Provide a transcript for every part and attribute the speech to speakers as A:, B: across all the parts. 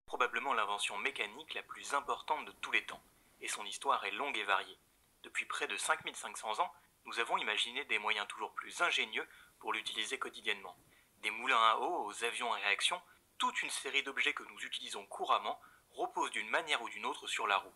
A: Probablement l'invention mécanique la plus importante de tous les temps, et son histoire est longue et variée. Depuis près de 5500 ans, nous avons imaginé des moyens toujours plus ingénieux pour l'utiliser quotidiennement. Des moulins à eau aux avions à réaction, toute une série d'objets que nous utilisons couramment reposent d'une manière ou d'une autre sur la roue.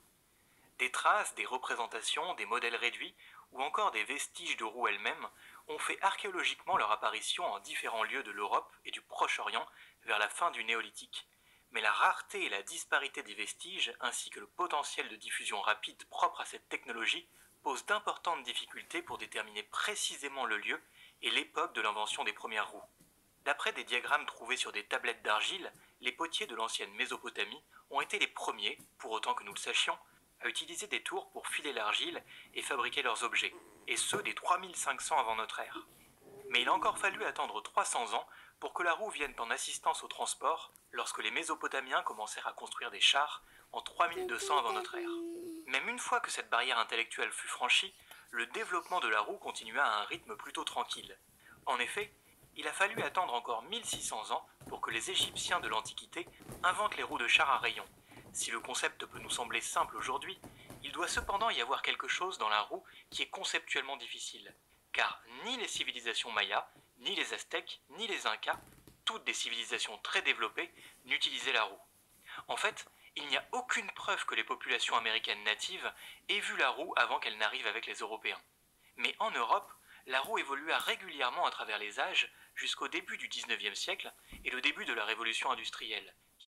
A: Des traces, des représentations, des modèles réduits, ou encore des vestiges de roues elles-mêmes ont fait archéologiquement leur apparition en différents lieux de l'Europe et du Proche-Orient vers la fin du néolithique. Mais la rareté et la disparité des vestiges, ainsi que le potentiel de diffusion rapide propre à cette technologie, posent d'importantes difficultés pour déterminer précisément le lieu et l'époque de l'invention des premières roues. D'après des diagrammes trouvés sur des tablettes d'argile, les potiers de l'ancienne Mésopotamie ont été les premiers, pour autant que nous le sachions, à utiliser des tours pour filer l'argile et fabriquer leurs objets, et ce dès 3500 avant notre ère. Mais il a encore fallu attendre 300 ans pour que la roue vienne en assistance au transport lorsque les Mésopotamiens commencèrent à construire des chars en 3200 avant notre ère. Même une fois que cette barrière intellectuelle fut franchie, le développement de la roue continua à un rythme plutôt tranquille. En effet, il a fallu attendre encore 1600 ans pour que les Égyptiens de l'Antiquité inventent les roues de char à rayons. Si le concept peut nous sembler simple aujourd'hui, il doit cependant y avoir quelque chose dans la roue qui est conceptuellement difficile. Car ni les civilisations mayas, ni les aztèques, ni les incas, toutes des civilisations très développées, n'utilisaient la roue. En fait, il n'y a aucune preuve que les populations américaines natives aient vu la roue avant qu'elle n'arrive avec les Européens. Mais en Europe, la roue évolua régulièrement à travers les âges jusqu'au début du 19e siècle et le début de la révolution industrielle.